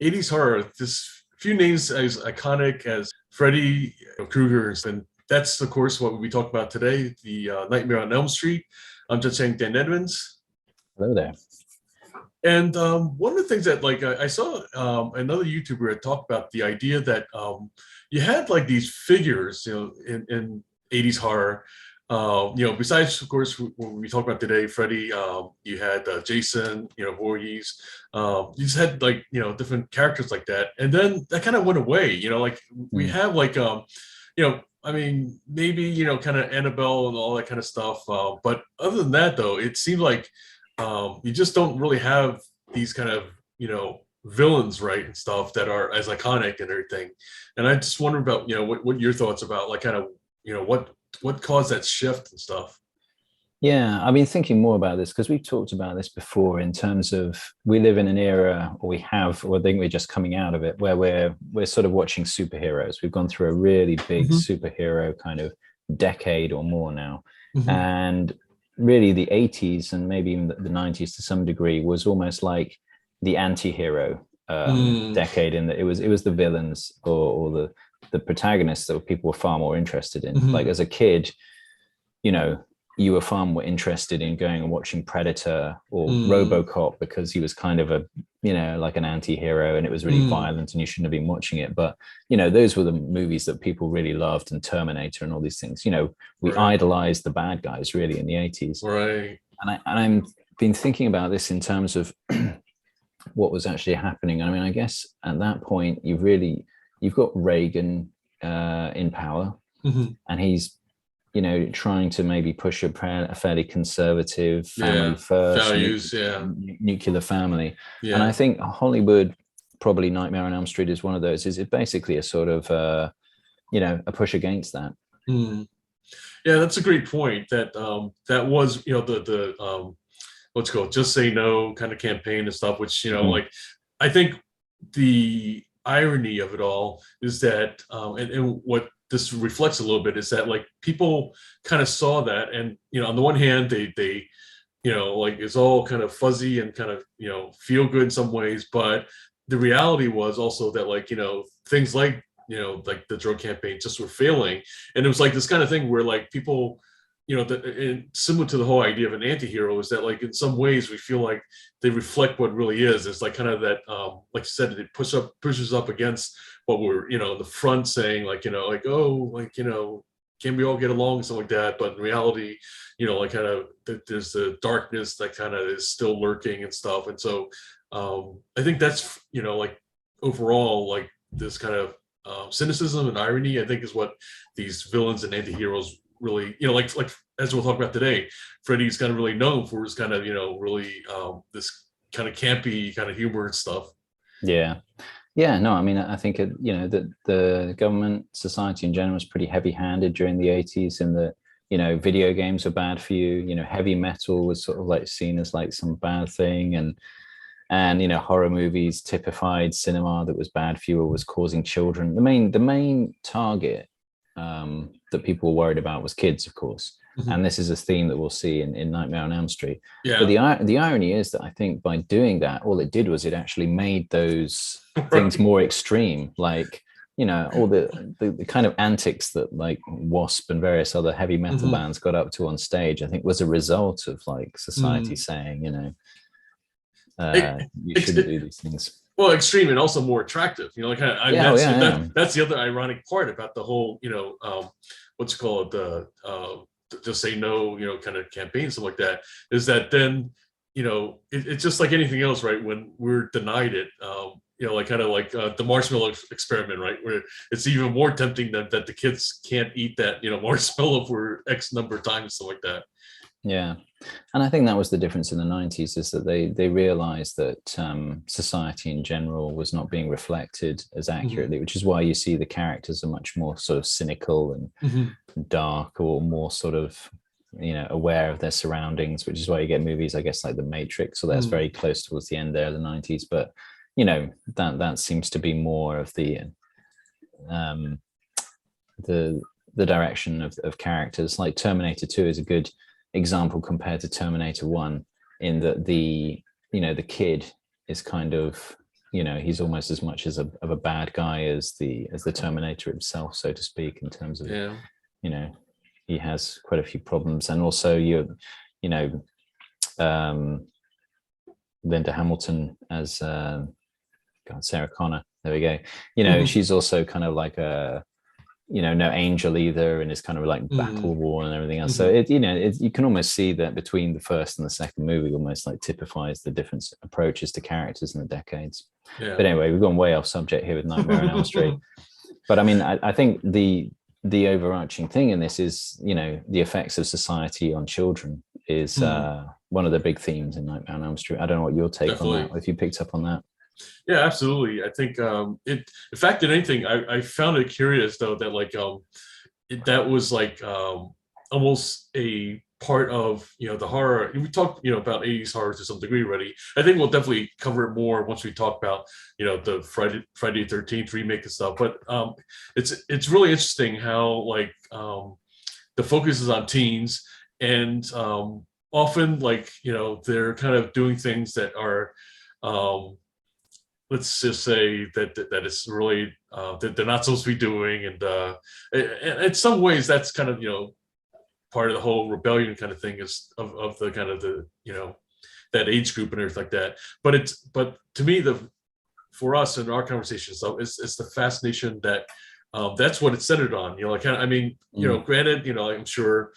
80s horror, this few names as iconic as Freddy Krueger, and that's of course what we talk about today, the Nightmare on Elm Street. I'm just saying Dan Edmonds. Hello there. And one of the things that I saw another YouTuber had talked about the idea that you had like these figures, in 80s horror. Besides, of course, what we talk about today, Freddy, you had Jason, Voorhees. You just had like, different characters like that. And then that kind of went away, like we have like, I mean, maybe, kind of Annabelle and all that kind of stuff. But other than that, though, it seemed like you just don't really have these kind of, villains, right, and stuff that are as iconic and everything. And I just wonder about, what your thoughts about like kind of, what caused that shift and stuff. Yeah, I've been thinking more about this because we've talked about this before in terms of we live in an era, or we have, or I think we're just coming out of it, where we're sort of watching superheroes. We've gone through a really big superhero kind of decade or more now. And really the 80s and maybe even the 90s to some degree was almost like the anti-hero decade, in that it was the villains or the protagonists that people were far more interested in. Like as a kid, you were far more interested in going and watching Predator or RoboCop because he was kind of a, like an anti-hero, and it was really violent and you shouldn't have been watching it. But, those were the movies that people really loved, and Terminator and all these things. We idolized the bad guys really in the 80s. Right. And I'm been thinking about this in terms of what was actually happening. I mean, I guess at that point, you've got Reagan in power, and he's, trying to maybe push a fairly conservative family first values, nuclear family. Yeah. And I think Hollywood, probably Nightmare on Elm Street is one of those. Is it basically a sort of a push against that? Yeah, that's a great point. That that was, the what's called Just Say No kind of campaign and stuff, which, like I think the irony of it all is that and what this reflects a little bit is that like people kind of saw that, and on the one hand they like it's all kind of fuzzy and kind of feel good in some ways, but the reality was also that like things like like the drug campaign just were failing, and it was like this kind of thing where like people and similar to the whole idea of an anti-hero is that like in some ways we feel like they reflect what really is. It's like kind of that like you said, it pushes up against what we're the front saying, like like, oh, like can we all get along and stuff like that, but in reality like kind of there's the darkness that kind of is still lurking and stuff. And so I think that's like overall like this kind of cynicism and irony, I think, is what these villains and anti-heroes really, like as we'll talk about today, Freddy's kind of really known for his kind of, really this kind of campy kind of humor and stuff. Yeah, no, I mean, I think that the government, society in general was pretty heavy-handed during the 80s, and that video games were bad for you. Heavy metal was sort of like seen as like some bad thing, and horror movies typified cinema that was bad for you or was causing children. The main target that people were worried about was kids, of course. And this is a theme that we'll see in Nightmare on Elm Street. But the irony is that I think by doing that, all it did was it actually made those things more extreme. Like, all the kind of antics that like Wasp and various other heavy metal bands got up to on stage, I think was a result of like society saying, you shouldn't do these things. Well, extreme and also more attractive, like that's the other ironic part about the whole, what's called the Just Say No, kind of campaign, stuff like that, is that then, it's just like anything else, right? When we're denied it, like kind of like the marshmallow experiment, right? Where it's even more tempting that the kids can't eat that, marshmallow for X number of times, stuff like that. Yeah. And I think that was the difference in the 90s, is that they realized that society in general was not being reflected as accurately, which is why you see the characters are much more sort of cynical and dark, or more sort of, aware of their surroundings, which is why you get movies, I guess, like The Matrix. So that's very close towards the end there of the 90s. But, that seems to be more of the direction of characters. Like Terminator 2 is a good example compared to Terminator 1, in that the kid is kind of he's almost as much of a bad guy as the Terminator himself, so to speak, in terms of he has quite a few problems. And also Linda Hamilton as Sarah Connor, there we go. She's also kind of like a no angel either, and it's kind of like battle war and everything else. So you can almost see that between the first and the second movie almost like typifies the different approaches to characters in the decades. But anyway, we've gone way off subject here with Nightmare on Elm Street. But I mean, I think the overarching thing in this is the effects of society on children is one of the big themes in Nightmare on Elm Street. I don't know what your take on that, if you picked up on that. Yeah, absolutely. I think in fact, in anything, I found it curious though that like that was like almost a part of the horror. We talked about 80s horror to some degree already. I think we'll definitely cover it more once we talk about the Friday the 13th remake and stuff. But it's really interesting how like the focus is on teens, and often like they're kind of doing things that are let's just say that it's really that they're not supposed to be doing, and in some ways that's kind of part of the whole rebellion kind of thing is of the kind of the that age group and everything like that. But to me, for us in our conversation, so it's the fascination that that's what it's centered on. Granted, I'm sure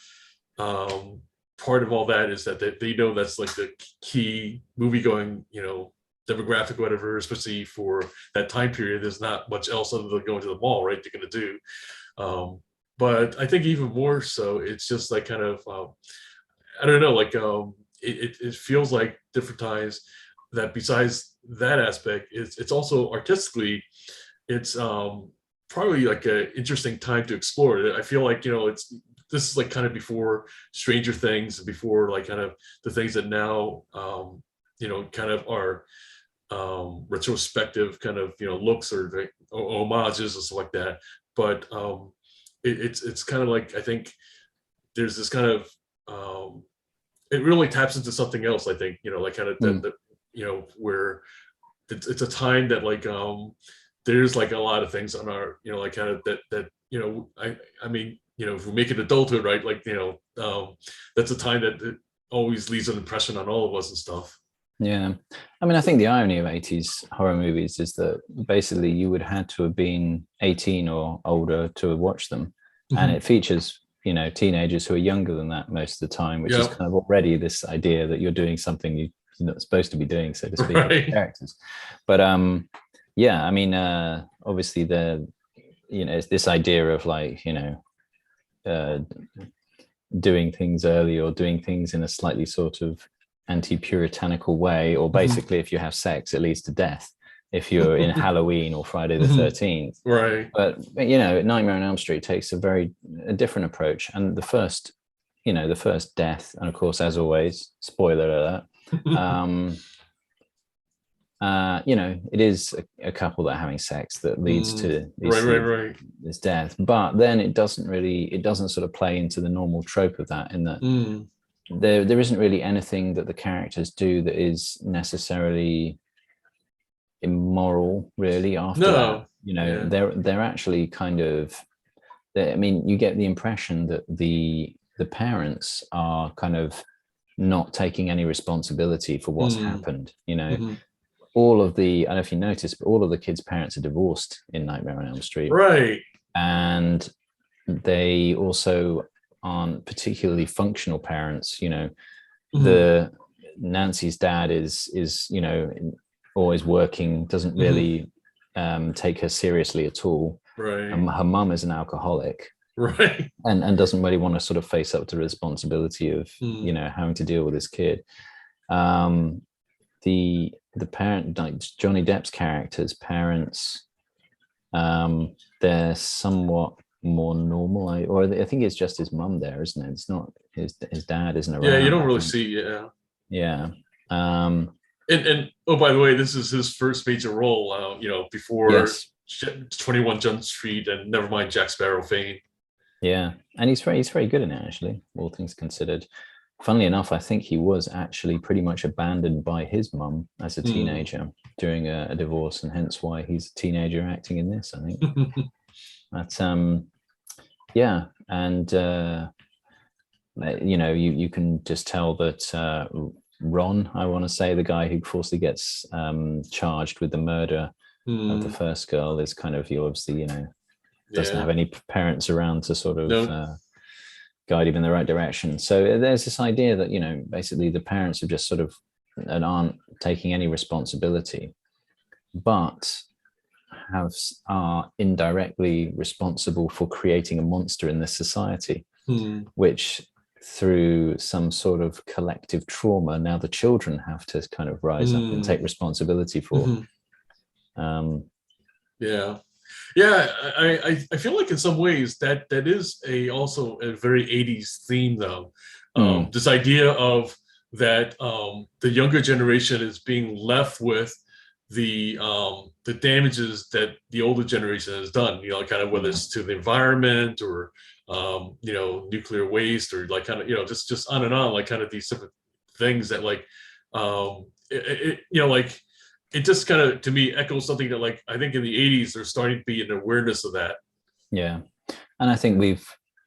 part of all that is that they know that's like the key movie going demographic, whatever, especially for that time period. There's not much else other than going to the mall, right? They're going to do. But I think even more so, it's just like kind of, I don't know, like it feels like different times that besides that aspect, it's also artistically, it's probably like an interesting time to explore it. I feel like, this is like kind of before Stranger Things, before like kind of the things that now, kind of are retrospective kind of looks or homages and stuff like that. But it's kind of like, I think there's this kind of it really taps into something else, I think, like kind of that where it's a time that like there's like a lot of things on our like kind of that I mean if we make it adulthood, right, like that's a time that it always leaves an impression on all of us and stuff. Yeah, I mean, I think the irony of 80s horror movies is that basically you would have had to have been 18 or older to have watched them. And it features teenagers who are younger than that most of the time, which is kind of already this idea that you're doing something you're not supposed to be doing, so to speak, with the characters. But I mean, obviously it's this idea of like doing things early or doing things in a slightly sort of anti-puritanical way, or basically if you have sex, it leads to death if you're in Halloween or Friday the 13th. Right. But Nightmare on Elm Street takes a different approach. And the first death, and of course, as always, spoiler alert, it is a couple that are having sex that leads to this death. But then it doesn't sort of play into the normal trope of that, in that there isn't really anything that the characters do that is necessarily immoral, really. After that, they're actually kind of, I mean, you get the impression that the parents are kind of not taking any responsibility for what's happened. All of the, I don't know if you noticed, but all of the kids' parents are divorced in Nightmare on Elm Street, right? And they also aren't particularly functional parents. The Nancy's dad is always working, doesn't really take her seriously at all. Right. And her mum is an alcoholic. Right. And doesn't really want to sort of face up to the responsibility of having to deal with this kid. The parent, like Johnny Depp's character's parents, they're somewhat more normal, or I think it's just his mum there, isn't it? It's not his dad isn't around. Yeah, you don't really see. Yeah. And oh, by the way, this is his first major role. Before 21 Jump Street and never mind Jack Sparrow fame. Yeah, and he's very good in it, actually, all things considered. funnily enough, I think he was actually pretty much abandoned by his mum as a teenager during a divorce, and hence why he's a teenager acting in this, I think. But yeah, and you know, you can just tell that Ron, I want to say, the guy who falsely gets charged with the murder of the first girl, is kind of, he obviously, you know, doesn't have any parents around to sort of guide him in the right direction. So there's this idea that, you know, basically the parents have just sort of, and aren't taking any responsibility, but are indirectly responsible for creating a monster in this society, which through some sort of collective trauma, now the children have to kind of rise up and take responsibility for. I feel like in some ways that is also a very 80s theme, though. This idea of that the younger generation is being left with the damages that the older generation has done, you know, kind of whether it's to the environment or you know, nuclear waste, or like kind of, you know, just on and on, like kind of these different things that like you know, like it just kind of, to me, echoes something that, like, I think in the 80s there's starting to be an awareness of that. Yeah, and I think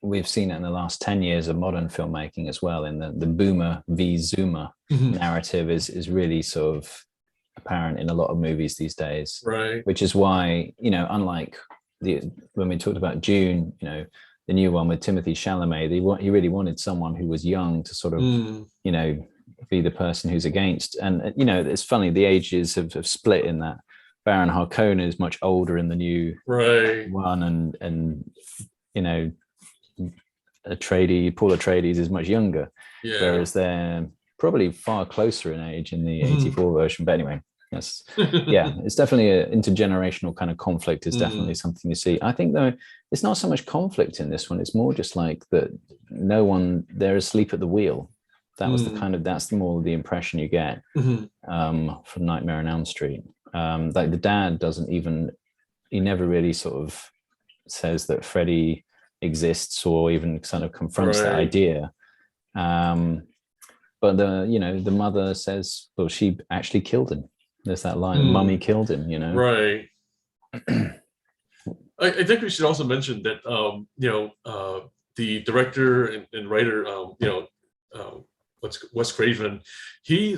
we've seen it in the last 10 years of modern filmmaking as well, in the boomer v zoomer narrative is really sort of apparent in a lot of movies these days, right? Which is why, you know, unlike when we talked about June, you know, the new one with Timothy Chalamet, he really wanted someone who was young to sort of you know, be the person who's against. And you know, it's funny, the ages have split in that. Baron Harkonnen is much older in the new one, and you know, Paul Atreides is much younger, whereas they're probably far closer in age in the 84 version. But anyway, yes, yeah, it's definitely an intergenerational kind of conflict is definitely something you see. I think, though, it's not so much conflict in this one, it's more just like that they're asleep at the wheel. That was the kind of, that's more the impression you get from Nightmare on Elm Street. Like the dad he never really sort of says that Freddy exists, or even kind of confronts that idea. But the mother says, well, she actually killed him. There's that line, Mummy killed him, you know? Right. I think we should also mention that, you know, the director and writer, you know, Wes Craven, he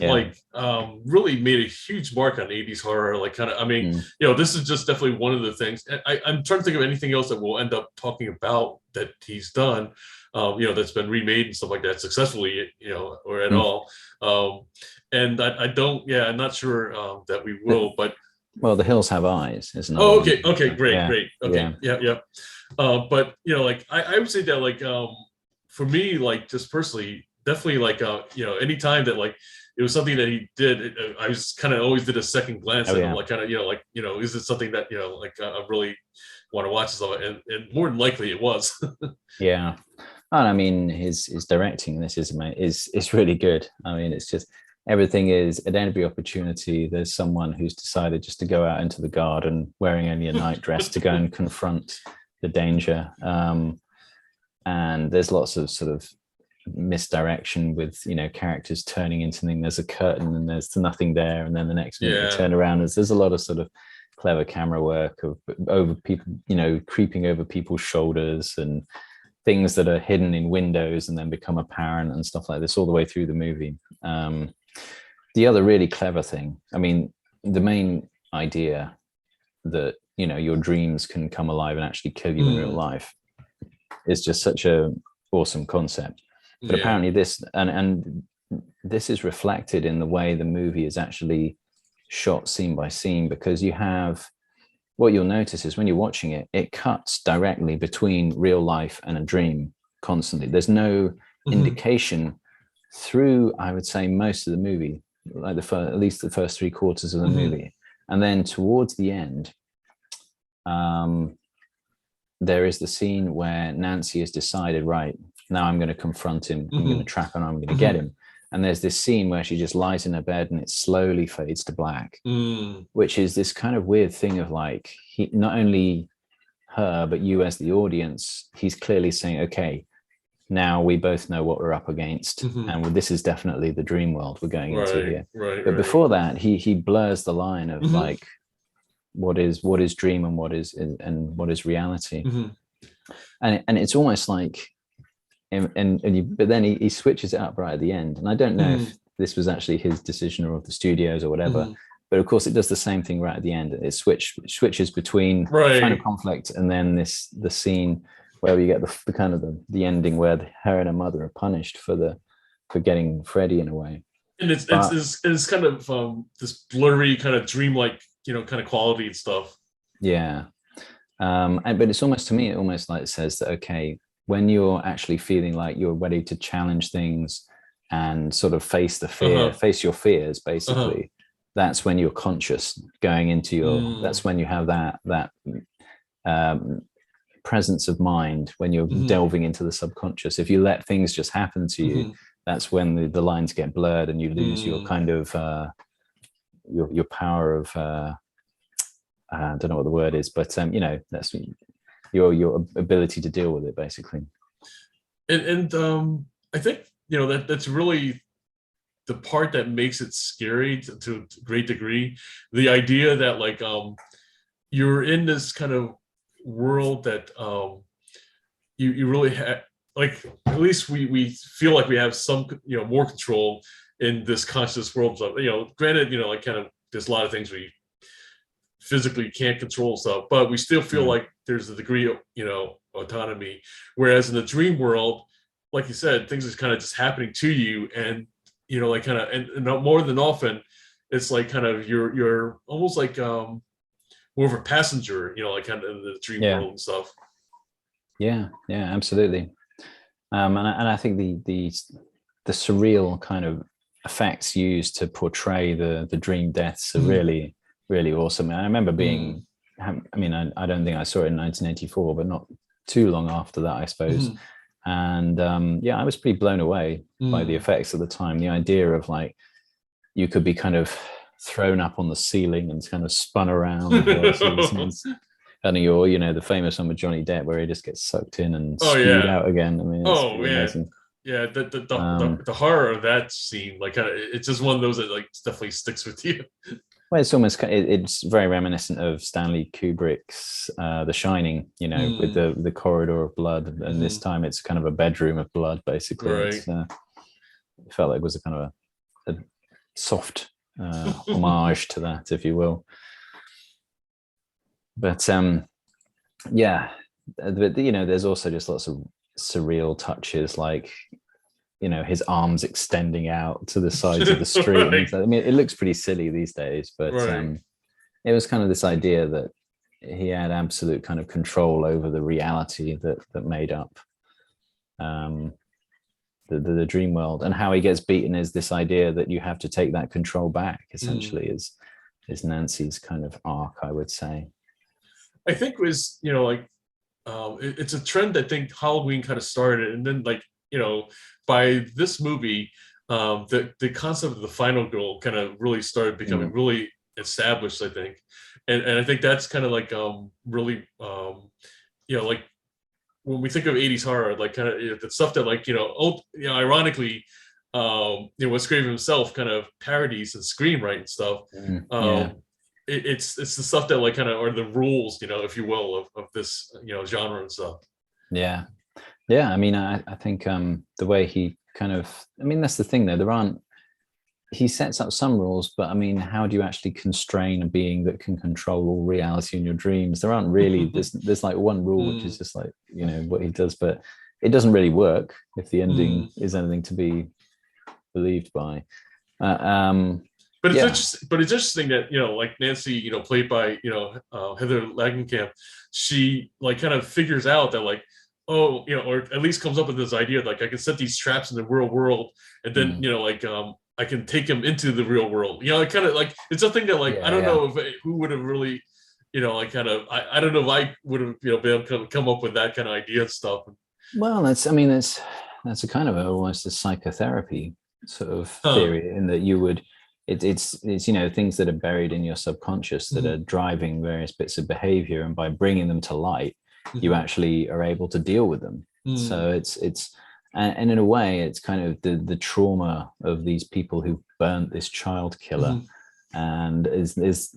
really made a huge mark on 80s horror. Like, kind of, I mean, you know, this is just definitely one of the things. And I'm trying to think of anything else that we'll end up talking about that he's done, you know, that's been remade and stuff like that successfully, you know, or at all. And I'm not sure that we will, but. Well, The Hills Have Eyes is another. Oh, okay, great. Okay, yeah. But you know, like I would say that, like, for me, like, just personally, definitely, like, you know, anytime that, like, it was something that he did, I was kind of always did a second glance at him, like, kind of, you know, like, you know, is it something that, you know, like, I really want to watch stuff, and more than likely it was. Yeah, and I mean, his directing in this is really good. I mean, it's just, everything is, at every opportunity, there's someone who's decided just to go out into the garden wearing only a nightdress to go and confront the danger. And there's lots of sort of misdirection with, you know, characters turning into something. There's a curtain and there's nothing there, and then the next minute they turn around. There's a lot of sort of clever camera work of over people, you know, creeping over people's shoulders, and things that are hidden in windows and then become apparent and stuff like this all the way through the movie. The other really clever thing, I mean, the main idea that, you know, your dreams can come alive and actually kill you in real life is just such a awesome concept. But apparently this, and this is reflected in the way the movie is actually shot scene by scene, because you have, what you'll notice is when you're watching it, it cuts directly between real life and a dream constantly. There's no indication through, I would say, most of the movie, like at least the first 3/4 of the movie. And then towards the end, there is the scene where Nancy has decided, right, now I'm going to confront him, I'm going to track him, I'm going to get him. And there's this scene where she just lies in her bed and it slowly fades to black, which is this kind of weird thing of, like, he, not only her, but you as the audience, he's clearly saying, okay, now we both know what we're up against, Mhm. and this is definitely the dream world we're going into Right, here. right, But right. before that, he blurs the line of Mhm. like what is dream and what is reality. Mhm. And it's almost like but then he switches it up right at the end, and I don't know if Mhm. this was actually his decision or of the studios or whatever, Mhm. but of course it does the same thing right at the end. It switches between final Right. conflict and then the scene where we get the kind of the ending where her and her mother are punished for getting Freddy in a way. And it's it's But it's, it's kind of this blurry kind of dreamlike, kind of quality and stuff. yeah, but it's almost, to me, it almost like says that, okay, when you're actually feeling like you're ready to challenge things and sort of Uh-huh. face your fears, Uh-huh. basically, that's when you're conscious going into Mm. that's when you have that um, presence of mind, when you're Mhm. delving into the subconscious. If you let things just happen to you, Mhm. that's when the lines get blurred and you lose your Mm. kind of your power of I don't know what the word is, but that's your ability to deal with it, basically. And I think that's really the part that makes it scary to a great degree. The idea that like you're in this kind of world that you really have, like, at least we feel like we have some more control in this conscious world. So granted, like kind of there's a lot of things we physically can't control stuff, but we still feel Mm. like there's a degree of autonomy. Whereas in the dream world, like you said, things is kind of just happening to you, and like kind of and more than often, it's like kind of you're almost like more of a passenger, like kind of in the dream Yeah, world and stuff. yeah, absolutely. And I think the surreal kind of effects used to portray the dream deaths are Mm, really awesome. And I remember mm, I mean, I don't think I saw it in 1984, but not too long after that, I suppose. mm, And yeah, I was pretty blown away by the mm. effects at the time. The idea of like you could be kind of thrown up on the ceiling and kind of spun around while all the scenes. And the famous one with Johnny Depp where he just gets sucked in and Oh spewed yeah. out again. I mean, it's Oh pretty man. amazing. Yeah, Um, the horror of that scene, like kind of, it's just one of those that like definitely sticks with you. well, it's almost it's very reminiscent of Stanley Kubrick's The Shining, with Mm, the corridor of blood, and this hmm. time it's kind of a bedroom of blood. Basically, Right. it felt like it was a kind of a soft homage to that, if you will. But yeah, but there's also just lots of surreal touches, like his arms extending out to the sides of the street and Right. things like that. I mean, it looks pretty silly these days, but Right. it was kind of this idea that he had absolute kind of control over the reality that made up um, the dream world, and how he gets beaten is this idea that you have to take that control back. Mm. Essentially, is Nancy's kind of arc, I would say. I think was like it's a trend. I think Halloween kind of started, and then like by this movie, the concept of the final girl kind of really started becoming Mm. really established. I think, and I think that's kind of like really like when we think of 80s horror, like kind of the stuff that like ironically Wes Craven himself kind of parodies and Scream, right, and stuff. Mm. Yeah. um it's the stuff that like kind of are the rules, if you will, of this genre and stuff. Yeah. Yeah, I mean, I think the way he kind of, I mean, that's the thing though. He sets up some rules, but I mean, how do you actually constrain a being that can control all reality in your dreams? There aren't really, there's like one rule, which is Mm, just like, what he does, but it doesn't really work if the mm. ending is anything to be believed by. Uh, um, But it's yeah. interesting. But it's interesting that like Nancy, played by Heather Langenkamp, she like kind of figures out that like, oh, or at least comes up with this idea like I can set these traps in the real world, and then Mm. like I can take them into the real world. It kind of like it's something that like I Yeah, don't yeah. know if who would have really like kind of I don't know if I would have been able to come up with that kind of idea and stuff. Well, I mean, that's a kind of almost a psychotherapy sort of Huh. theory, in that it's things that are buried in your subconscious that are Mm-hmm. driving various bits of behavior, and by bringing them to light, you Mm-hmm. actually are able to deal with them. So Mm-hmm. it's and in a way, it's kind of the trauma of these people who burnt this child killer. Mhm. And is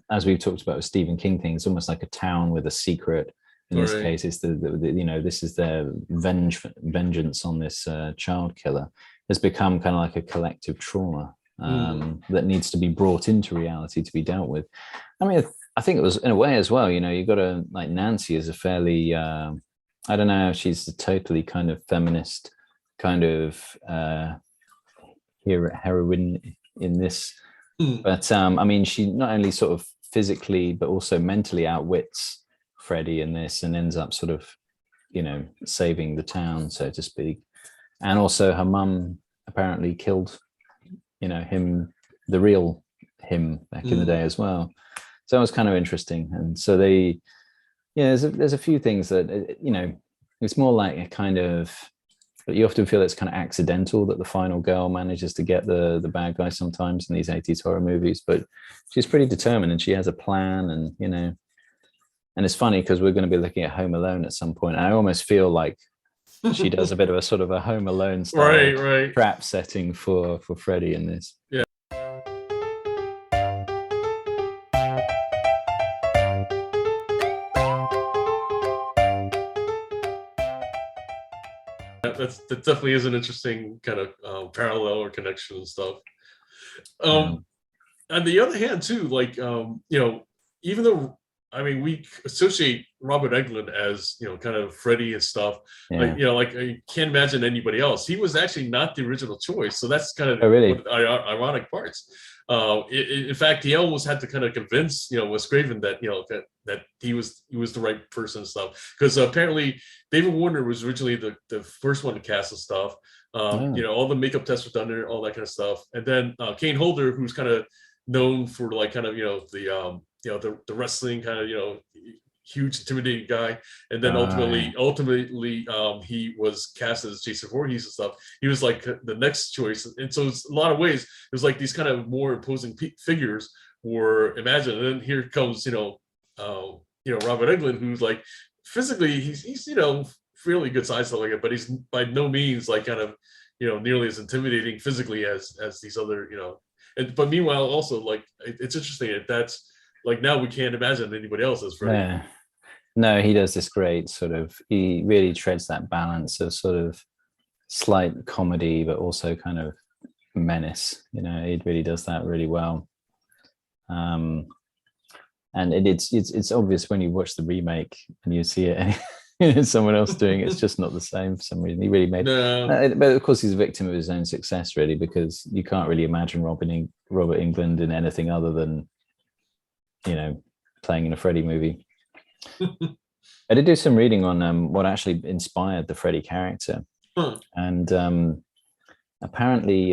as we've talked about with Stephen King thing, it's almost like a town with a secret. In this Right. case, it's this is their vengeance on this child killer. Has become kind of like a collective trauma that needs to be brought into reality to be dealt with. I mean, I think it was in a way as well. You got to like Nancy is a fairly I don't know, she's a totally kind of feminist kind of heroine in this. Mm. But I mean, she not only sort of physically but also mentally outwits Freddy in this, and ends up sort of, saving the town, so to speak. And also, her mum apparently killed, him, the real him, back in the day as well. So that was kind of interesting. And so there's a few things that it's more like a kind of. But you often feel it's kind of accidental that the final girl manages to get the bad guy sometimes in these 80s horror movies. But she's pretty determined and she has a plan, and and it's funny because we're going to be looking at Home Alone at some point. I almost feel like she does a bit of a sort of a Home Alone style right. trap setting for Freddy in this. Yeah. That definitely is an interesting kind of parallel or connection and stuff. On the other hand, too, like even though we associate Robert Englund as kind of Freddy and stuff, like I can't imagine anybody else. He was actually not the original choice, so that's kind of one of the ironic parts. In fact, he almost had to kind of convince Wes Craven that that he was the right person and stuff, because apparently David Warner was originally the first one to cast and stuff. All the makeup tests were done there, all that kind of stuff, and then Kane Holder, who's kind of known for like kind of the wrestling kind of huge intimidating guy, and then ultimately he was cast as Jason Voorhees and stuff. He was like the next choice, and so it's a lot of ways it was like these kind of more imposing figures were imagined, and then here comes Robert Englund, who's like physically he's fairly good size, stuff like it, but he's by no means like kind of nearly as intimidating physically as these other but meanwhile also like it's interesting that's like now we can't imagine anybody else as Freddy. Yeah. No, he does this great sort of, he really treads that balance of sort of slight comedy, but also kind of menace. He really does that really well. And it's obvious when you watch the remake and you see it someone else doing it, it's just not the same for some reason. He really made but of course he's a victim of his own success, really, because you can't really imagine Robert Englund in anything other than playing in a Freddy movie. I did do some reading on what actually inspired the Freddy character, and apparently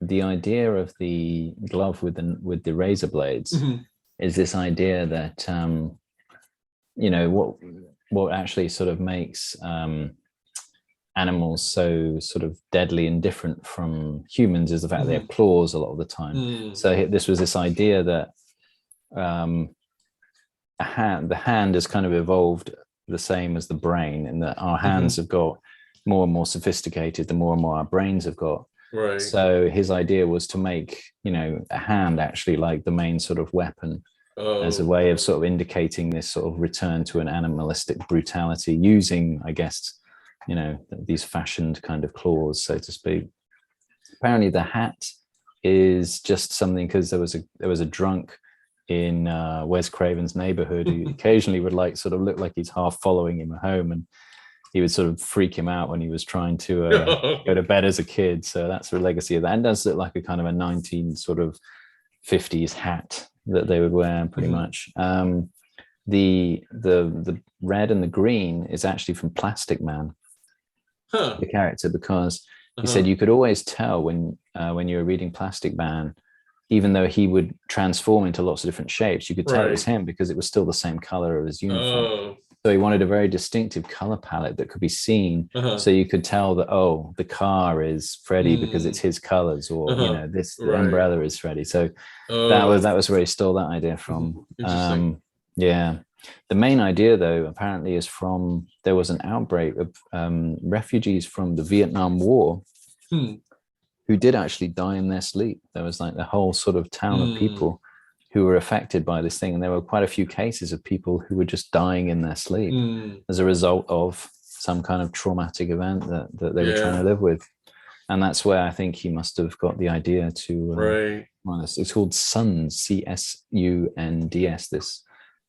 the idea of the glove with the razor blades is this idea that what actually sort of makes animals so sort of deadly and different from humans is the fact they have claws a lot of the time. So this was this idea that the hand has kind of evolved the same as the brain, and that our hands have got more and more sophisticated the more and more our brains have got. Right. So his idea was to make a hand actually like the main sort of weapon, as a way of sort of indicating this sort of return to an animalistic brutality, using, I guess, these fashioned kind of claws, so to speak. Apparently the hat is just something because there was a drunk in Wes Craven's neighborhood who occasionally would like sort of look like he's half following him home, and he would sort of freak him out when he was trying to go to bed as a kid. So that's the legacy of that, and does look like a kind of a 19 sort of 50s hat that they would wear pretty much. The red and the green is actually from Plastic Man, the character, because he said you could always tell when you were reading Plastic Man, even though he would transform into lots of different shapes, you could tell it was him because it was still the same color of his uniform. So he wanted a very distinctive color palette that could be seen, so you could tell that, the car is Freddy because it's his colors, or the umbrella is Freddy. So that was where he stole that idea from. Yeah. The main idea, though, apparently is from there was an outbreak of refugees from the Vietnam War Hmm. who did actually die in their sleep. There was like the whole sort of town of Hmm. people who were affected by this thing. And there were quite a few cases of people who were just dying in their sleep Hmm. as a result of some kind of traumatic event that they were trying to Yeah. live with. And that's where I think he must have got the idea to, Right. it's called SUNDS, CSUNDS, this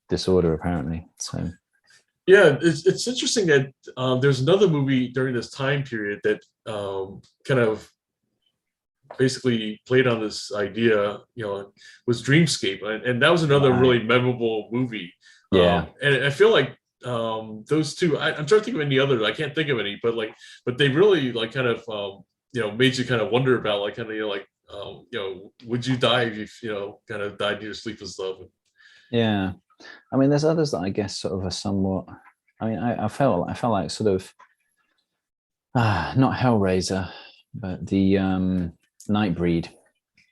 disorder, apparently. So, Yeah, it's interesting that there's another movie during this time period that kind of basically played on this idea, was Dreamscape, and that was another right. really memorable movie. Yeah. And I feel like those two. I'm trying to think of any others. I can't think of any, but they really like kind of made you kind of wonder about like kind of would you die if you kind of died in your sleep and stuff. Yeah. I mean, there's others that I guess sort of are somewhat. I mean, I felt like sort of not Hellraiser, but the Nightbreed.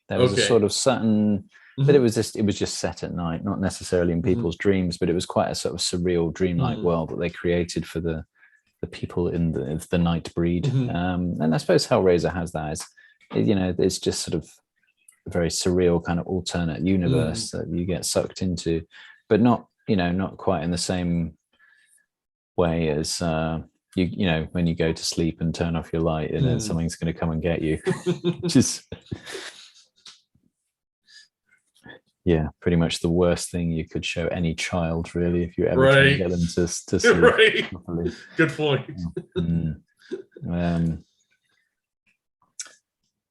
There was a Okay. sort of certain, but Hmm. it was just set at night, not necessarily in Hmm. people's dreams, but it was quite a sort of surreal, dreamlike Hmm. world that they created for the people in the Nightbreed. Hmm. And I suppose Hellraiser has that. It's just sort of a very surreal kind of alternate Hmm. universe that you get sucked into, but not quite in the same way as when you go to sleep and turn off your light and then Hmm. something's going to come and get you. Just yeah, pretty much the worst thing you could show any child, really, if you ever try and Right. get them to sleep Right. properly. Good point. Mm. Um,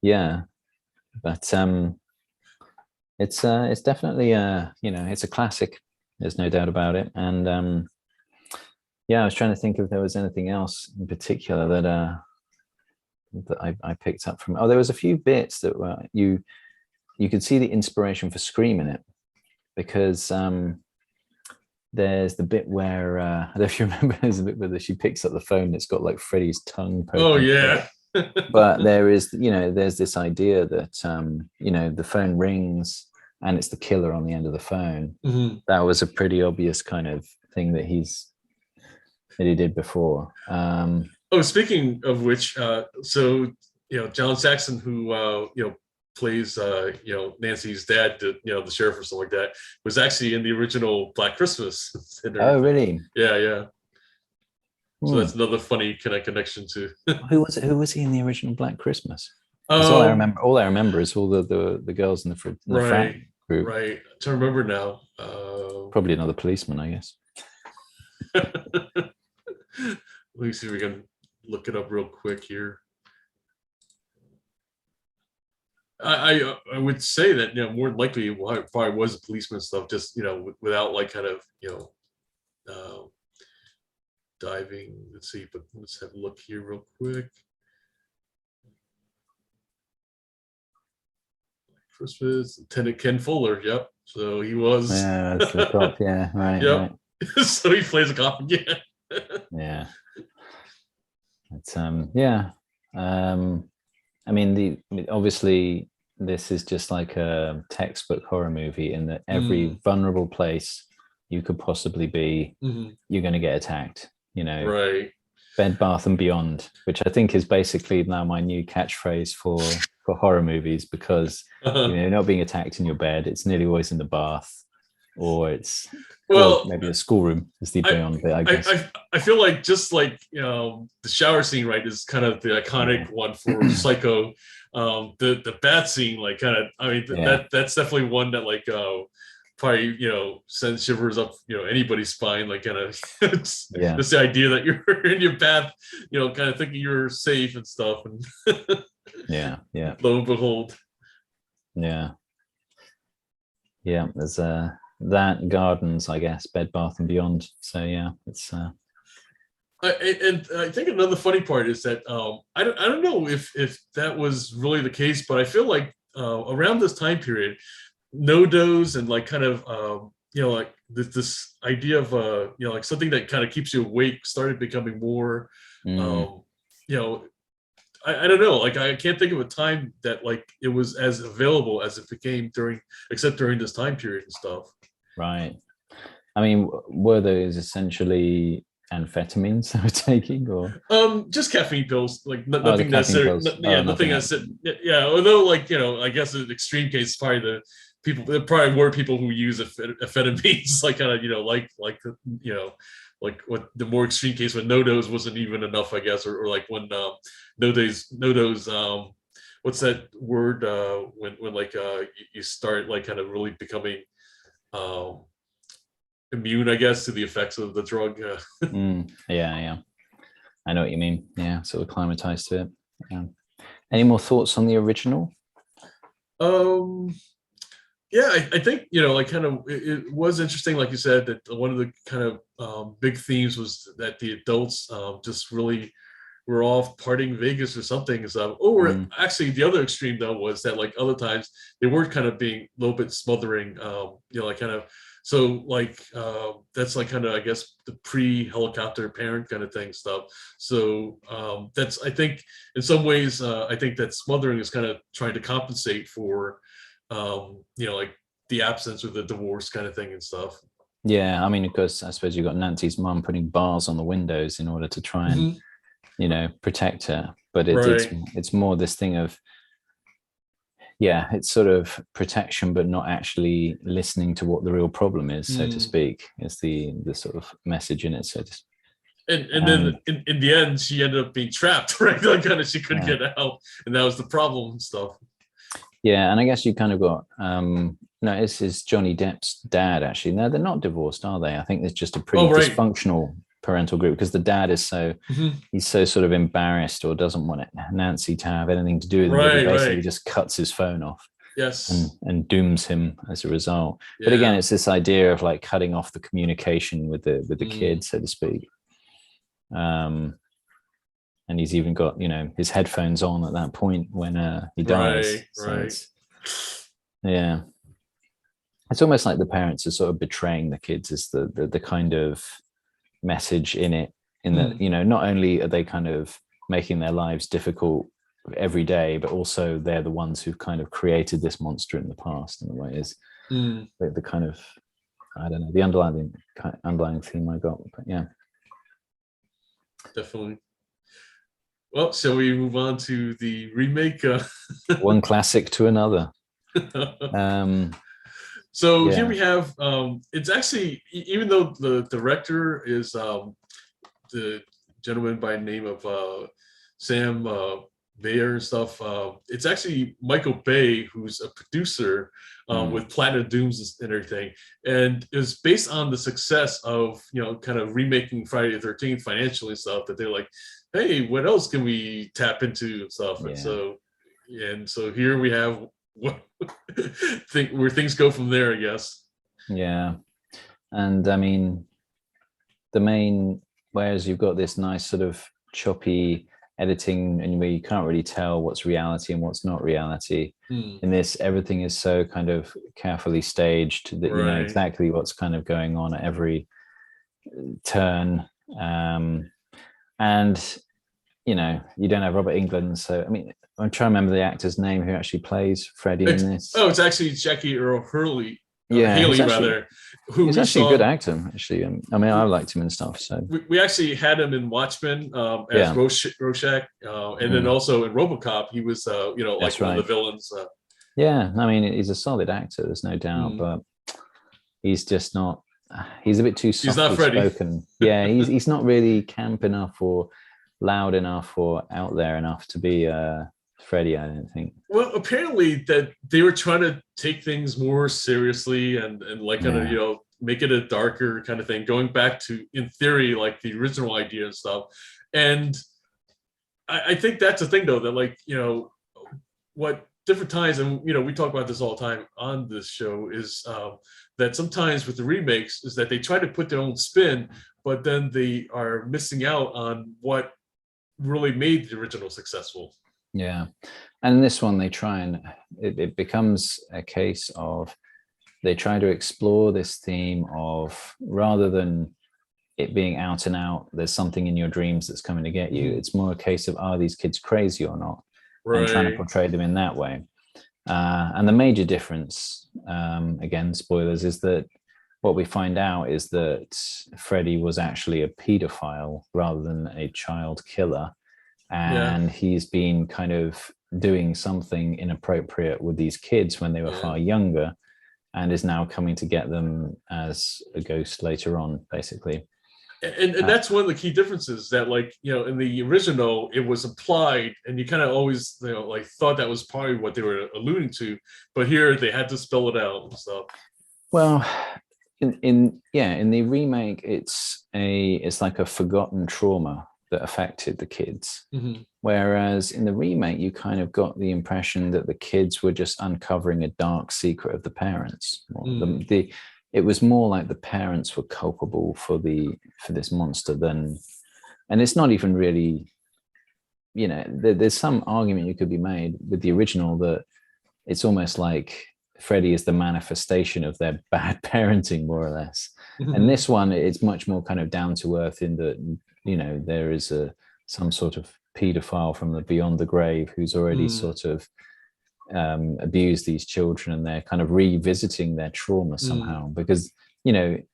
yeah, but it's definitely it's a classic. There's no doubt about it. And yeah, I was trying to think if there was anything else in particular that I picked up from. Oh, there was a few bits that were you could see the inspiration for Scream in it because there's the bit where I don't know if you remember, there's a bit where she picks up the phone and it's got like Freddy's tongue Oh poking through it. yeah. But there's this idea that the phone rings and it's the killer on the end of the phone. Mhm. That was a pretty obvious kind of thing that he did before. Oh, speaking of which, so John Saxon, who plays Nancy's dad, the sheriff or something like that, was actually in the original Black Christmas and Oh, everything. really? Yeah, yeah. So Hmm. that's another funny kind of connection to. Who was he in the original Black Christmas? Because um, all I remember is all the girls in the frat right, group. right. I'm trying to remember now. Probably another policeman, I guess. Let me see if we can look it up real quick here. I would say that more than likely it probably was a policeman stuff, just without like kind of uh, diving. Let's see, but let's have a look here real quick. Christmas, Lieutenant Ken Fuller. Yep. So he was. Yeah, that's the cop. Yeah, right, Yep. right. So he plays a cop again. Yeah. It's yeah. Obviously this is just like a textbook horror movie in that every Mm, vulnerable place you could possibly be, mhm. you're going to get attacked. Right. Bed Bath and Beyond, which I think is basically now my new catchphrase for horror movies because Uh-huh. you're not being attacked in your bed. It's nearly always in the bath, or Well, maybe the schoolroom is the I, Beyond bit, I I guess. I feel like just like the shower scene, right, is kind of the iconic Yeah, one for Psycho. The bath scene, like kind of, I mean, yeah, that's definitely one that like probably sends shivers up anybody's spine. Like kind of it's yeah, just the idea that you're in your bath, kind of thinking you're safe and stuff, and yeah, yeah, lo and behold. yeah, yeah. There's that gardens, I guess, Bed Bath and Beyond. So yeah, it's And I think another funny part is that I don't know if that was really the case, but I feel like around this time period, no-dos and like kind of like this idea of like something that kind of keeps you awake started becoming more mm, um, you know I don't know, like I can't think of a time that like it was as available as it became during except during this time period and stuff. right. I mean, were those essentially amphetamines they were taking, or Just caffeine pills, like oh, the nothing caffeine necessary. pills? Yeah, Oh, nothing nothing else. necessary. Yeah, although like I guess in extreme case, probably the people there probably were people who use amphetamines, like kind of like you know like what the more extreme case when no dose wasn't even enough, I guess, or like when no dose what's that word when like you start like kind of really becoming um immune, I guess, to the effects of the drug. Yeah, yeah. I know what you mean. Yeah, sort of climatized to it. Yeah. Any more thoughts on the original? Um, yeah, I think like kind of it was interesting, like you said, that one of the kind of big themes was that the adults just really were off partying Vegas or something. So, or Mm, actually, the other extreme though was that like other times they were kind of being a little bit smothering, like kind of. So like that's like kind of I guess the pre-helicopter parent kind of thing stuff. So that's I think in some ways I think that smothering is kind of trying to compensate for like the absence or the divorce kind of thing and stuff. yeah, I mean, of course, I suppose you've got Nancy's mum putting bars on the windows in order to try and, Mhm. protect her. But Right. it's more this thing of, yeah, it's sort of protection, but not actually listening to what the real problem is, so to Mm. speak, is the sort of message in it. And then And in the end, she ended up being trapped, right? Like kind of she couldn't yeah, get out, and that was the problem and stuff. yeah, and I guess you kind of got no, this is Johnny Depp's dad actually. No, they're not divorced, are they? I think it's just a pretty Oh, right. dysfunctional parental group because the dad is so Mhm. he's so sort of embarrassed or doesn't want Nancy to have anything to do with him that he Right. basically Right. just cuts his phone off Yes. and dooms him as a result. But again, Yeah. it's this idea of like cutting off the communication with the Mm. kid, so to speak. Um, and he's even got his headphones on at that point when he dies. Right. So Right. yeah, it's almost like the parents are sort of betraying the kids is the kind of message in it, in that Mm. not only are they kind of making their lives difficult every day, but also they're the ones who've kind of created this monster in the past in a way. Is Mm. the kind of, I don't know, the underlying theme I got. But yeah. Definitely. Well, shall we move on to the remake? One classic to another. um So here yeah. we have. It's actually even though the director is the gentleman by the name of Sam Bayer and stuff. It's actually Michael Bay, who's a producer Mm, with Planet of Dooms and everything, and it was based on the success of kind of remaking Friday the 13th financially and stuff. That they're like, hey, what else can we tap into and stuff? yeah, And so here we have what think where things go from there, I guess. yeah. And I mean, the main, whereas you've got this nice sort of choppy editing and where you can't really tell what's reality and what's not reality, Hmm. in this everything is so kind of carefully staged that you know Right. exactly what's kind of going on at every turn. And you don't have Robert Englund, so I mean, I'm trying to remember the actor's name who actually plays Freddy in this. It's actually Jackie Earl Hurley, Yeah, Haley rather, who he's we actually a good saw. actor. Actually, I mean, I liked him and stuff. So We actually had him in Watchmen as yeah. Rorschach, and then Mm, also in RoboCop, he was like that's one of the right. villains. Yeah, I mean, he's a solid actor. There's no doubt, Hmm. but he's just not. He's a bit too He's not softly Freddy. spoken. Yeah, he's not really camp enough or loud enough or out there enough to be Freddy. I don't think. Well, apparently that they were trying to take things more seriously and like kind of Yeah, make it a darker kind of thing, going back to in theory like the original idea and stuff. And I think that's the thing though that like what different times and we talk about this all the time on this show is that sometimes with the remakes is that they try to put their own spin, but then they are missing out on what really made the original successful. yeah. And in this one, they try and it becomes a case of they try to explore this theme of rather than it being out and out, there's something in your dreams that's coming to get you. Mhm. It's more a case of are these kids crazy or not, and trying to Right. portray them in that way. And the major difference, again, spoilers, is that what we find out is that Freddy was actually a pedophile rather than a child killer. Yeah. And he's been kind of doing something inappropriate with these kids when they were far younger, and is now coming to get them as a ghost later on, basically. And that's one of the key differences, that, like, in the original it was implied, and you kind of always, like, thought that was probably what they were alluding to, but here they had to spell it out and stuff. Well, in the remake, it's like a forgotten trauma that affected the kids. Mm-hmm. Whereas in the remake, you kind of got the impression that the kids were just uncovering a dark secret of the parents. It was more like the parents were culpable for this monster than, and it's not even really, there's some argument you could be made with the original that it's almost like Freddy is the manifestation of their bad parenting, more or less. Mm-hmm. And this one, it's much more kind of down to earth in that, there is some sort of pedophile from the beyond the grave who's already sort of abused these children, and they're kind of revisiting their trauma somehow, because in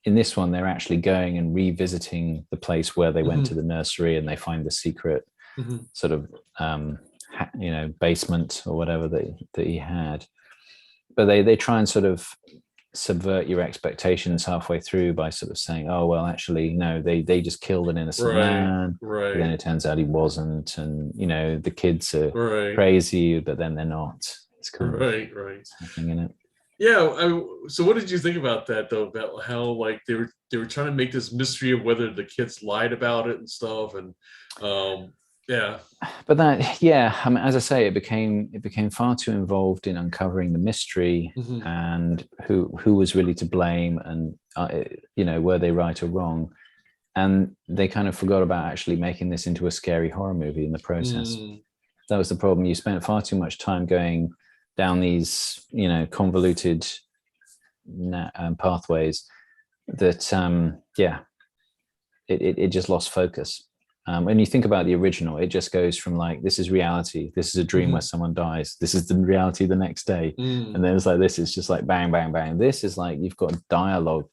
this one they're actually going and revisiting the place where they went to the nursery, and they find the secret sort of basement or whatever that he had. But they try and sort of subvert your expectations halfway through by sort of saying, oh well, actually no, they just killed an innocent man, right. But then it turns out he wasn't, and the kids are crazy, but then they're not. It's kind of right something in it. Yeah. So what did you think about that, though, about how, like, they were trying to make this mystery of whether the kids lied about it and stuff, and yeah. But that, yeah, I mean, as I say, it became far too involved in uncovering the mystery and who was really to blame, and were they right or wrong, and they kind of forgot about actually making this into a scary horror movie in the process. That was the problem. You spent far too much time going down these convoluted pathways that it just lost focus. When you think about the original, it just goes from like, this is reality, this is a dream where someone dies, this is the reality the next day, and then it's like, this is just like bang bang bang. This is like, you've got dialogue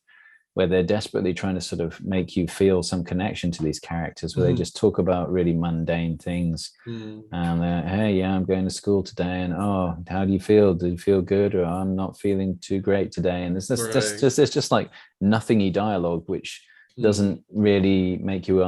where they're desperately trying to sort of make you feel some connection to these characters, where they just talk about really mundane things, and hey, yeah, I'm going to school today, and oh, how do you feel? Do you feel good? Or I'm not feeling too great today. And there's just like nothingy dialogue, which doesn't really make you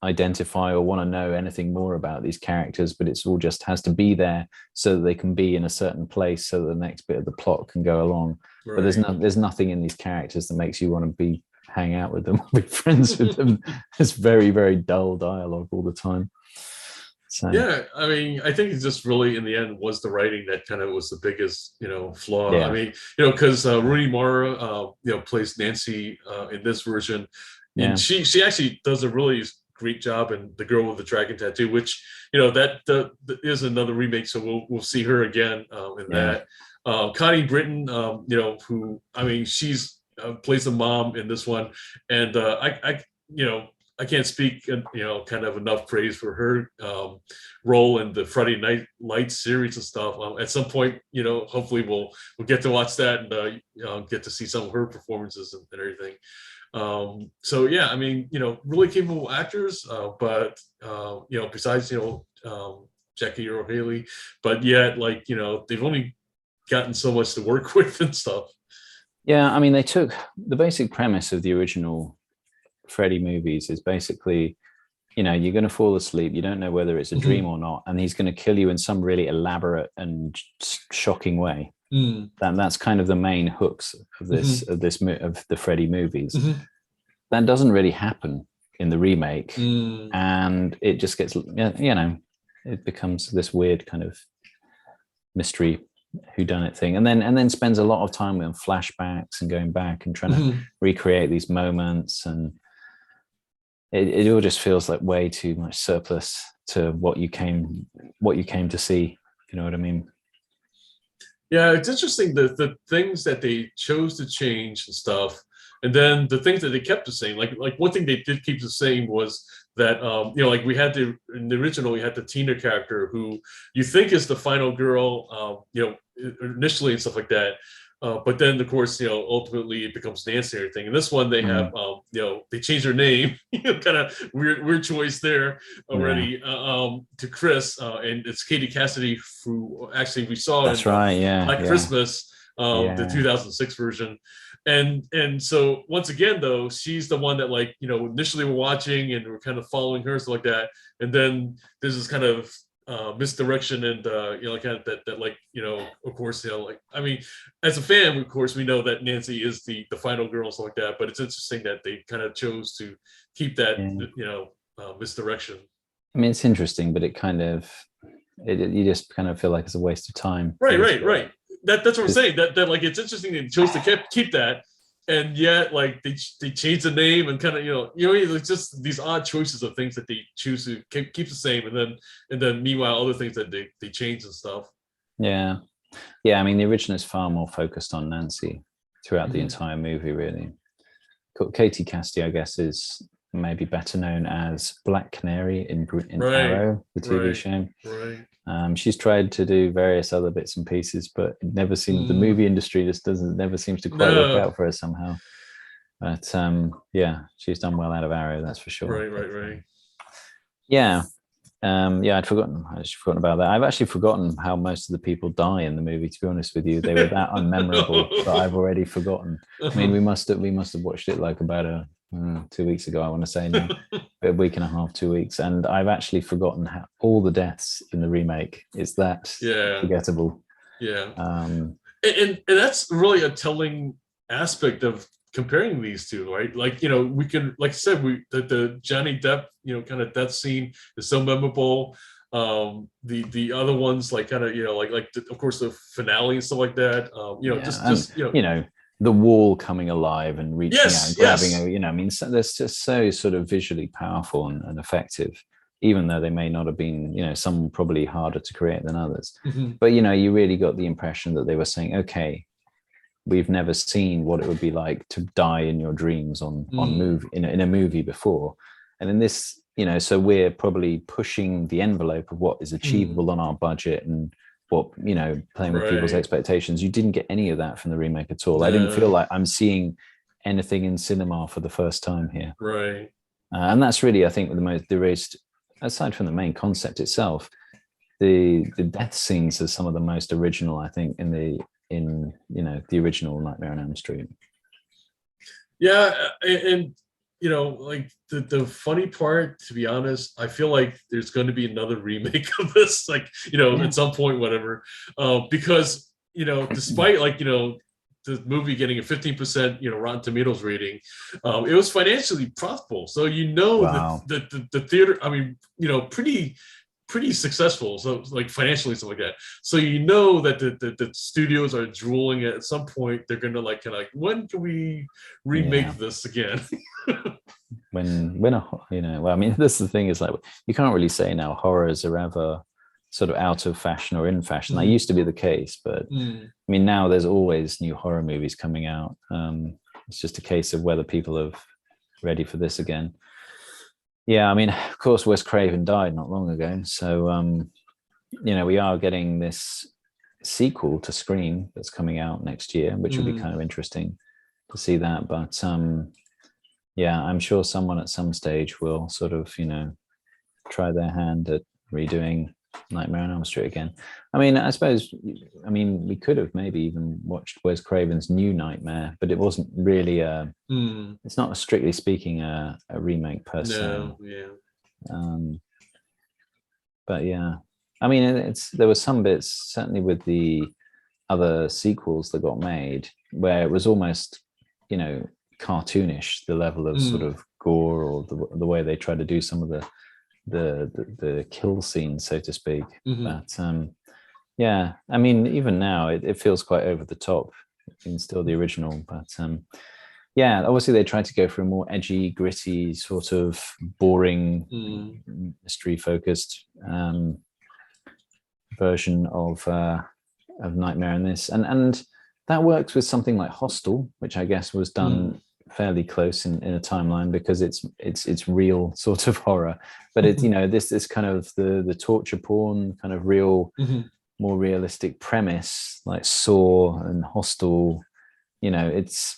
identify or want to know anything more about these characters, but it's all just has to be there so that they can be in a certain place so that the next bit of the plot can go along. But there's nothing in these characters that makes you want to hang out with them, be friends with them. It's very, very dull dialogue all the time. So yeah, I mean, I think it's just really, in the end, was the writing that kind of was the biggest flaw. I mean, because Rooney Mara plays Nancy in this version. And she actually does a really great job in The Girl with the Dragon Tattoo, which that is another remake, so we'll see her again in that. Connie Britton, who, I mean, she's plays the mom in this one, and I can't speak kind of enough praise for her role in the Friday Night Lights series and stuff. At some point, hopefully we'll get to watch that and get to see some of her performances and everything. So yeah, I mean, really capable actors, but besides Jackie Earle Haley, but yet, like, they've only gotten so much to work with and stuff. Yeah, I mean, they took the basic premise of the original Freddy movies is basically, you're going to fall asleep, you don't know whether it's a dream or not, and he's going to kill you in some really elaborate and shocking way. That's kind of the main hooks of of the Freddy movies. That doesn't really happen in the remake, and it just gets it becomes this weird kind of mystery whodunit thing, and then spends a lot of time on flashbacks and going back and trying to recreate these moments, and it all just feels like way too much surplus to what you came to see. You know what I mean? Yeah, it's interesting the things that they chose to change and stuff, and then the things that they kept the same. Like one thing they did keep the same was that like we had in the original, we had the Tina character who you think is the final girl, initially and stuff like that. But then, of course, ultimately it becomes Nancy and everything. And this one, they have, they change their name, kind of weird choice there already, to Chris, and it's Katie Cassidy, who actually we saw that's right, Black Christmas, the 2006 version. And so once again, though, she's the one that, like, initially we're watching and we're kind of following her, stuff like that, and then there's this kind of misdirection and kind of that like, of course, like, I mean, as a fan, of course, we know that Nancy is the final girl and stuff like that, but it's interesting that they kind of chose to keep that misdirection. I mean, it's interesting, but it kind of you just kind of feel like it's a waste of time. Right. That's what I'm saying. That like, it's interesting they chose to keep that, and yet, like, they changed the name and kind of it's just these odd choices of things that they choose to keep the same, and then meanwhile other things that they change and stuff. Yeah. I mean, the original is far more focused on Nancy throughout the entire movie, really. Katie Cassidy, I guess, is maybe better known as Black Canary in Arrow, the TV show. Right. She's tried to do various other bits and pieces, but it never seems the movie industry just never seems to quite work out for her somehow. But she's done well out of Arrow, that's for sure. Right. Yeah. I'd forgotten about that. I've actually forgotten how most of the people die in the movie, to be honest with you. They were that unmemorable that I've already forgotten. I mean, we must have watched it like about 2 weeks ago, I want to say now. A week and a half, 2 weeks, and I've actually forgotten how all the deaths in the remake is that forgettable. And that's really a telling aspect of comparing these two, right? Like, we can, like I said, the Johnny Depp kind of death scene is so memorable. The other ones, like, kind of of course the finale and stuff like that, the wall coming alive and reaching out and grabbing I mean, that's just so sort of visually powerful and effective, even though they may not have been, some probably harder to create than others. But you really got the impression that they were saying, okay, we've never seen what it would be like to die in your dreams on in a movie before, and in this, so we're probably pushing the envelope of what is achievable on our budget and what, playing with people's expectations. You didn't get any of that from the remake at all. I didn't feel like I'm seeing anything in cinema for the first time here. Right. And that's really, I think, the most, aside from the main concept itself, the death scenes are some of the most original, I think, in the original Nightmare on Elm Street. Yeah, and like, the funny part, to be honest, I feel like there's going to be another remake of this, like, at some point, whatever, because despite, like, the movie getting a 15% Rotten Tomatoes rating, it was financially profitable. So the theater, I mean, pretty successful, so, like, financially, stuff like that. So that the studios are drooling at some point they're gonna, like, kind of like, when can we remake this again? when well, I mean, this is the thing, is like, you can't really say now horrors are ever sort of out of fashion or in fashion. That used to be the case, but I mean, now there's always new horror movies coming out. It's just a case of whether people are ready for this again. I mean, of course, Wes Craven died not long ago, so we are getting this sequel to Scream that's coming out next year, which will be kind of interesting to see that. But I'm sure someone at some stage will sort of try their hand at redoing Nightmare on Elm Street again. I mean, I suppose, we could have maybe even watched Wes Craven's New Nightmare, but it wasn't really it's not, strictly speaking, a remake per se. But I mean, there were some bits, certainly with the other sequels that got made, where it was almost cartoonish, the level of sort of gore, or the way they try to do some of the kill scenes, so to speak. But I mean, even now it feels quite over the top in still the original. But obviously they tried to go for a more edgy, gritty, sort of boring, mystery focused version of Nightmare in this, and that works with something like Hostel, which I guess was done fairly close in a timeline, because it's real sort of horror, but it's this kind of the torture porn kind of real more realistic premise like Saw and Hostel, it's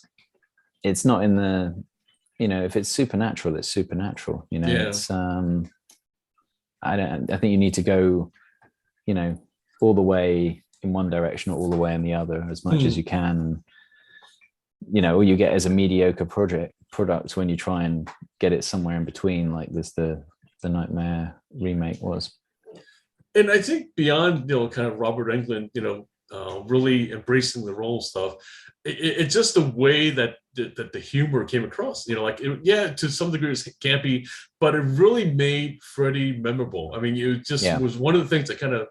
not in the, if it's supernatural, it's supernatural. It's I think you need to go, all the way in one direction or all the way in the other as much as you can. All you get is a mediocre product when you try and get it somewhere in between, like this the Nightmare remake was. And I think beyond kind of Robert Englund, really embracing the role stuff, it's just the way that the humor came across. To some degree it's campy, but it really made Freddy memorable. I mean, it just was one of the things that kind of,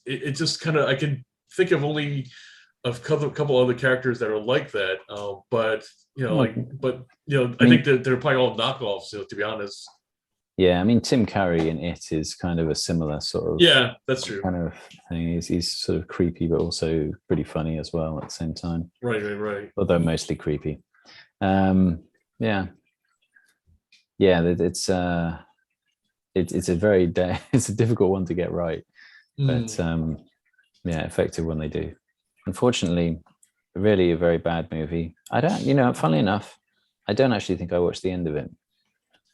it just kind of, I can think of only a couple other characters that are like that. I think that they're probably all knockoffs, to be honest. Yeah, I mean, Tim Curry in It is kind of a similar sort of that's true kind of thing. He's sort of creepy, but also pretty funny as well at the same time. Right. Although mostly creepy. It's it's a difficult one to get right, but effective when they do. Unfortunately, really a very bad movie. I don't, funnily enough, I don't actually think I watched the end of it.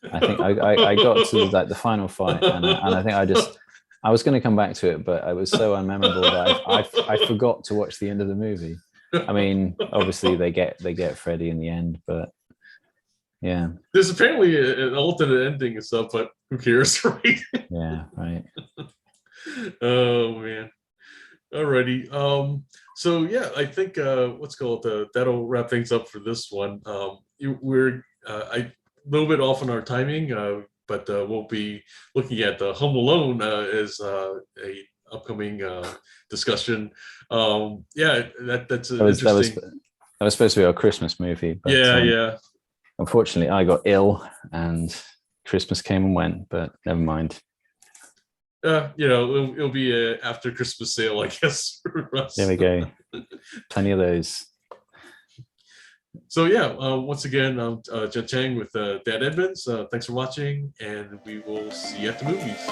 I think I got to like the final fight, and I think I was going to come back to it, but it was so unmemorable that I forgot to watch the end of the movie. I mean, obviously they get Freddy in the end, but yeah, there's apparently an alternate ending and stuff, but who cares, right? Yeah, right. Oh man. Alrighty. So yeah, I think that'll wrap things up for this one. We're a little bit off on our timing, but we'll be looking at Home Alone as a upcoming discussion. That's interesting. That was supposed to be our Christmas movie. But, yeah. Unfortunately, I got ill and Christmas came and went, but never mind. It'll be after Christmas sale, I guess. There we go. Plenty of those. So once again, I'm Jen Chang with Dad Edmonds. Thanks for watching, and we will see you at the movies.